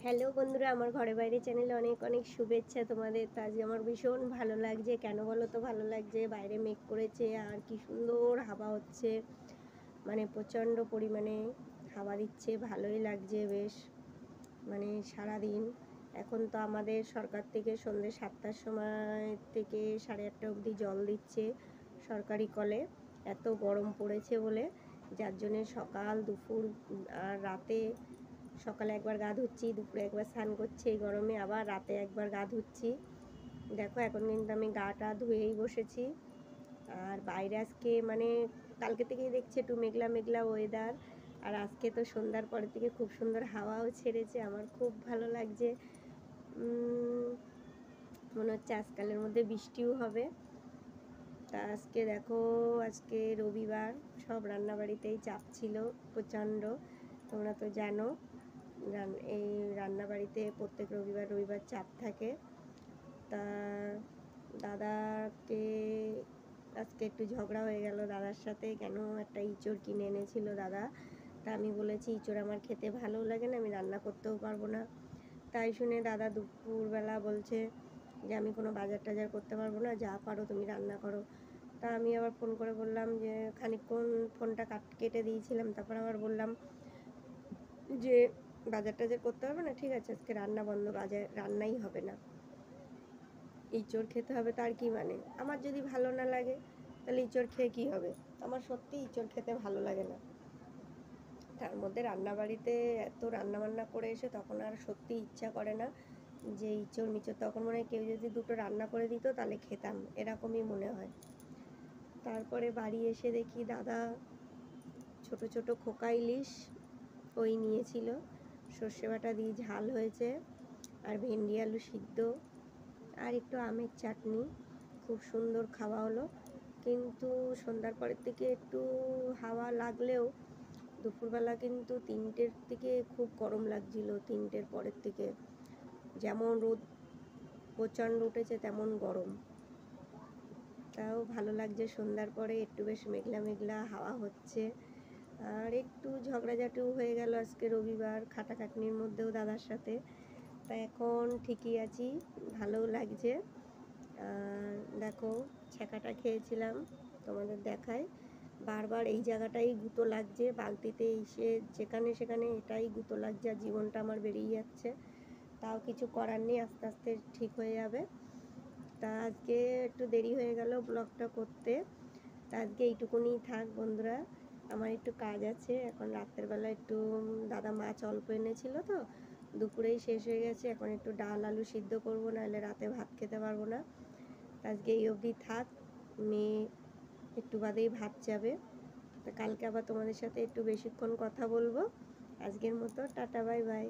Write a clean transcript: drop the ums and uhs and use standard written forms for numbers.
Hello বন্ধুরা, আমার ঘরে বাইরে চ্যানেলে অনেক অনেক শুভেচ্ছা তোমাদের। তো আজকে আমার ভীষণ ভালো লাগছে। কেন বলো তো ভালো লাগছে? বাইরে মেঘ করেছে আর কি সুন্দর হাওয়া হচ্ছে, মানে প্রচণ্ড পরিমাণে হাওয়া দিচ্ছে, ভালোই লাগছে বেশ। মানে সারাদিন এখন তো আমাদের সরকার থেকে সন্ধ্যে 7টার সময় থেকে 8:30 অবধি জল দিচ্ছে সরকারি কলে। এত গরম পড়েছে বলে, যার জন্যে সকাল দুপুর আর রাতে, সকালে একবার গা ধুচ্ছি, দুপুরে একবার স্নান করছি এই গরমে, আবার রাতে একবার গা ধুচ্ছি। দেখো এখন কিন্তু আমি গাটা ধুয়েই বসেছি। আর বাইরে আজকে মানে কালকে থেকেই দেখছি একটু মেঘলা মেঘলা ওয়েদার, আর আজকে তো সন্ধ্যার পরের থেকে খুব সুন্দর হাওয়াও ছেড়েছে, আমার খুব ভালো লাগছে। মনে হচ্ছে আজকালের মধ্যে বৃষ্টিও হবে। তা আজকে দেখো, আজকে রবিবার, সব রান্নাবাড়িতেই চাপ ছিল প্রচণ্ড, তোমরা তো জানো। এই রান্নাবাড়িতে প্রত্যেক রবিবার রবিবার চাপ থাকে। তা দাদাকে আজকে একটু ঝগড়া হয়ে গেল দাদার সাথে, কেন একটা ইঁচড় কিনে এনেছিল দাদা। তা আমি বলেছি ইঁচড় আমার খেতে ভালো লাগে না, আমি রান্না করতেও পারবো না। তাই শুনে দাদা দুপুরবেলা বলছে যে আমি কোনো বাজার টাজার করতে পারবো না, যা পারো তুমি রান্না করো। তা আমি আবার ফোন করে বললাম যে খানিকক্ষণ ফোনটা কেটে দিয়েছিলাম, তারপর আবার বললাম যে বাজার টাজার করতে হবে না, ঠিক আছে আজকে রান্না বন্ধ, বাজার রান্নাই হবে না, ইঁচড় খেতে হবে। তার কি মানে? আমার যদি ভালো না লাগে তাহলে ইঁচড় খেয়ে কী হবে? আমার সত্যি ইঁচড় খেতে ভালো লাগে না। তার মধ্যে রান্নাবাড়িতে এত রান্নাবান্না করে এসে তখন আর সত্যি ইচ্ছা করে না যে ইঁচড় মিচড়, তখন মনে হয় কেউ যদি দুটো রান্না করে দিত তাহলে খেতাম, এরকমই মনে হয়। তারপরে বাড়ি এসে দেখি দাদা ছোট ছোট খোকা ইলিশ ওই নিয়েছিল, সর্ষে বাটা দিয়ে ঝাল হয়েছে, আর ভেন্ডি আলু সিদ্ধ, আর একটু আমের চাটনি। খুব সুন্দর খাওয়া হলো। কিন্তু সন্ধ্যার পরের থেকে একটু হাওয়া লাগলেও দুপুরবেলা কিন্তু 3টের থেকে খুব গরম লাগছিল। 3টের পরের থেকে যেমন রোদ প্রচণ্ড উঠেছে তেমন গরম। তাও ভালো লাগছে, সন্ধ্যার পরে একটু বেশ মেঘলা মেঘলা হাওয়া হচ্ছে। আর একটু ঝগড়াঝাটিও হয়ে গেল আজকে রবিবার, খাটাখাটনির মধ্যেও দাদার সাথে। তা এখন ঠিকই আছি, ভালোও লাগছে। আর দেখো ছ্যাঁকাটা খেয়েছিলাম, তোমাদের দেখায়। বারবার এই জায়গাটাই গুঁতো লাগছে, বালতিতে এসে যেখানে সেখানে এটাই গুঁতো লাগছে, আর জীবনটা আমার বেরিয়ে যাচ্ছে। তাও কিছু করার নেই, আস্তে আস্তে ঠিক হয়ে যাবে। তা আজকে একটু দেরি হয়ে গেল ব্লগটা করতে। তা আজকে এইটুকুনি থাক বন্ধুরা, আমার একটু কাজ আছে এখন। রাত্রের বেলা একটু দাদা মাছ অল্প এনেছিল, তো দুপুরেই শেষ হয়ে গেছে। এখন একটু ডাল আলু সিদ্ধ করবো, নাহলে রাতে ভাত খেতে পারবো না। আজকে এই অবধি থাক, মেয়ে একটু বাদেই ভাত যাবে। তা কালকে আবার তোমাদের সাথে একটু বেশিক্ষণ কথা বলবো। আজকের মতো টাটা, বাই বাই।